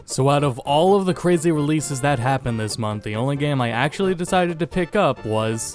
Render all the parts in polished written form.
So out of all of the crazy releases that happened this month, the only game I actually decided to pick up was...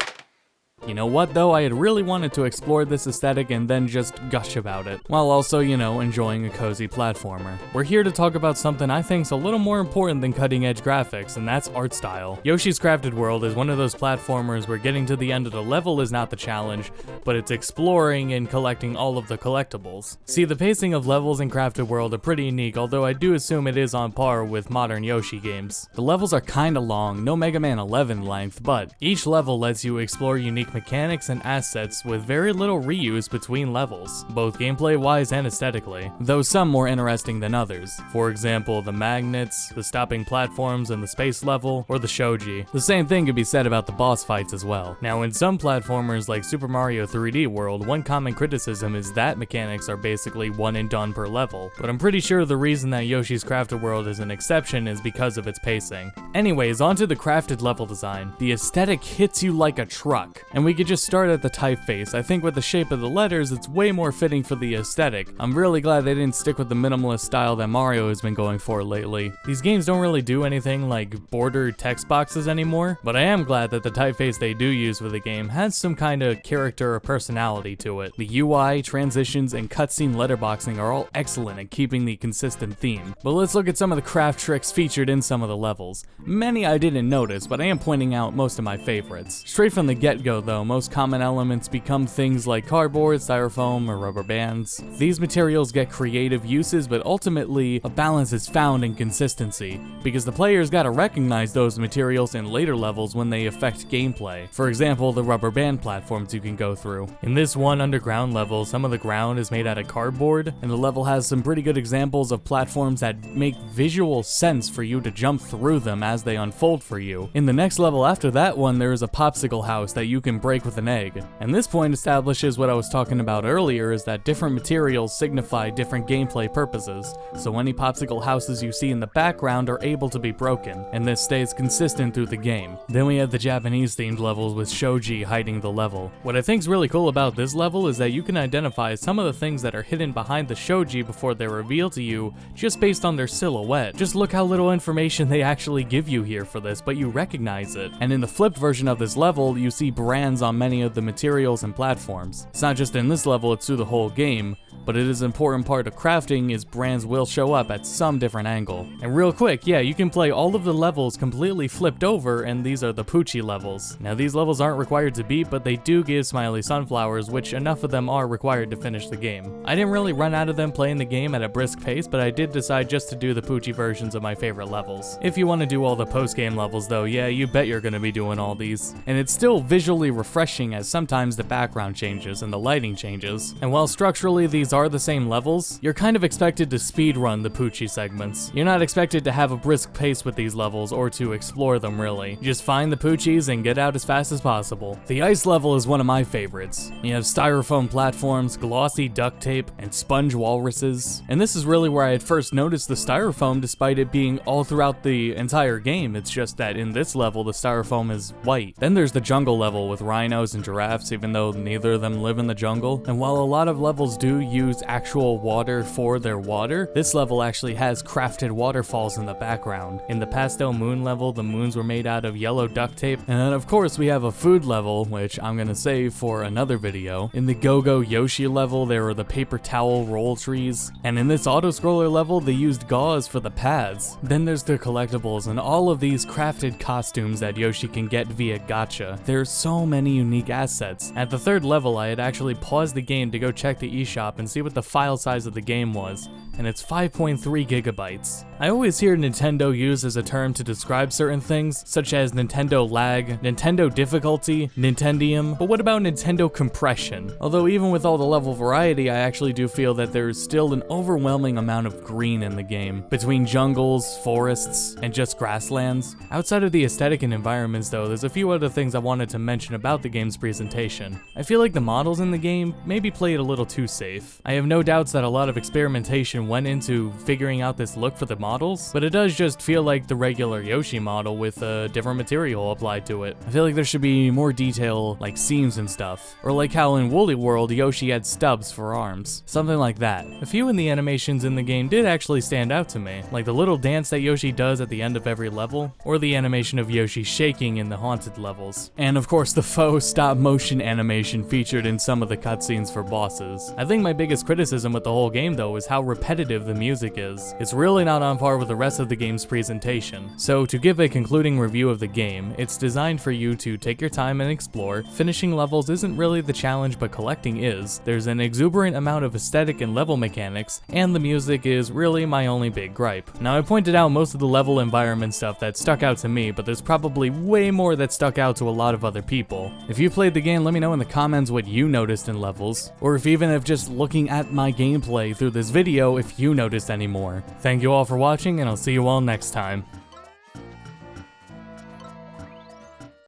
You know what though, I had really wanted to explore this aesthetic and then just gush about it, while also, enjoying a cozy platformer. We're here to talk about something I think's a little more important than cutting edge graphics, and that's art style. Yoshi's Crafted World is one of those platformers where getting to the end of the level is not the challenge, but it's exploring and collecting all of the collectibles. See, the pacing of levels in Crafted World are pretty unique, although I do assume it is on par with modern Yoshi games. The levels are kinda long, no Mega Man 11 length, but each level lets you explore unique mechanics and assets with very little reuse between levels, both gameplay-wise and aesthetically, though some more interesting than others. For example, the magnets, the stopping platforms in the space level, or the shoji. The same thing could be said about the boss fights as well. Now, in some platformers like Super Mario 3D World, one common criticism is that mechanics are basically one and done per level, but I'm pretty sure the reason that Yoshi's Crafted World is an exception is because of its pacing. Anyways, onto the crafted level design. The aesthetic hits you like a truck, and we could just start at the typeface. I think with the shape of the letters, it's way more fitting for the aesthetic. I'm really glad they didn't stick with the minimalist style that Mario has been going for lately. These games don't really do anything like bordered text boxes anymore, but I am glad that the typeface they do use for the game has some kind of character or personality to it. The UI, transitions, and cutscene letterboxing are all excellent at keeping the consistent theme. But let's look at some of the craft tricks featured in some of the levels. Many I didn't notice, but I am pointing out most of my favorites. Straight from the get-go though, most common elements become things like cardboard, styrofoam, or rubber bands. These materials get creative uses, but ultimately a balance is found in consistency, because the players gotta recognize those materials in later levels when they affect gameplay. For example, the rubber band platforms you can go through. In this one underground level, some of the ground is made out of cardboard, and the level has some pretty good examples of platforms that make visual sense for you to jump through them as they unfold for you. In the next level after that one, there is a popsicle house that you can break with an egg. And this point establishes what I was talking about earlier, is that different materials signify different gameplay purposes, so any popsicle houses you see in the background are able to be broken, and this stays consistent through the game. Then we have the Japanese themed levels with shoji hiding the level. What I think is really cool about this level is that you can identify some of the things that are hidden behind the shoji before they're revealed to you just based on their silhouette. Just look how little information they actually give you here for this, but you recognize it. And in the flipped version of this level, you see brands on many of the materials and platforms. It's not just in this level, it's through the whole game, but it is an important part of crafting is brands will show up at some different angle. And real quick, yeah, you can play all of the levels completely flipped over, and these are the Poochie levels. Now these levels aren't required to beat, but they do give smiley sunflowers, which enough of them are required to finish the game. I didn't really run out of them playing the game at a brisk pace, but I did decide just to do the Poochie versions of my favorite levels. If you want to do all the post-game levels though, yeah, you bet you're gonna be doing all these. And it's still visually refreshing as sometimes the background changes and the lighting changes. And while structurally these are the same levels, you're kind of expected to speedrun the Poochie segments. You're not expected to have a brisk pace with these levels or to explore them really. Just find the Poochies and get out as fast as possible. The ice level is one of my favorites. You have styrofoam platforms, glossy duct tape, and sponge walruses. And this is really where I had first noticed the styrofoam despite it being all throughout the entire game. It's just that in this level the styrofoam is white. Then there's the jungle level with rhinos and giraffes, even though neither of them live in the jungle. And while a lot of levels do use actual water for their water, this level actually has crafted waterfalls in the background. In the pastel moon level, the moons were made out of yellow duct tape. And then of course we have a food level, which I'm gonna save for another video. In the Go-Go Yoshi level, there were the paper towel roll trees. And in this auto-scroller level, they used gauze for the paths. Then there's the collectibles and all of these crafted costumes that Yoshi can get via gacha. There's so many unique assets. At the third level, I had actually paused the game to go check the eShop and see what the file size of the game was, and it's 5.3 gigabytes. I always hear Nintendo used as a term to describe certain things, such as Nintendo lag, Nintendo difficulty, Nintendium, but what about Nintendo compression? Although even with all the level variety, I actually do feel that there is still an overwhelming amount of green in the game, between jungles, forests, and just grasslands. Outside of the aesthetic and environments though, there's a few other things I wanted to mention about the game's presentation. I feel like the models in the game maybe played a little too safe. I have no doubts that a lot of experimentation went into figuring out this look for the models, models, but it does just feel like the regular Yoshi model with a different material applied to it. I feel like there should be more detail, like seams and stuff. Or like how in Woolly World, Yoshi had stubs for arms. Something like that. A few in the animations in the game did actually stand out to me, like the little dance that Yoshi does at the end of every level, or the animation of Yoshi shaking in the haunted levels. And of course the faux stop-motion animation featured in some of the cutscenes for bosses. I think my biggest criticism with the whole game though is how repetitive the music is. It's really not on par with the rest of the game's presentation. So to give a concluding review of the game, it's designed for you to take your time and explore. Finishing levels isn't really the challenge, but collecting is. There's an exuberant amount of aesthetic and level mechanics, and the music is really my only big gripe. Now I pointed out most of the level environment stuff that stuck out to me, but there's probably way more that stuck out to a lot of other people. If you played the game, let me know in the comments what you noticed in levels, or if just looking at my gameplay through this video, if you noticed any more. Thank you all for watching, and I'll see you all next time.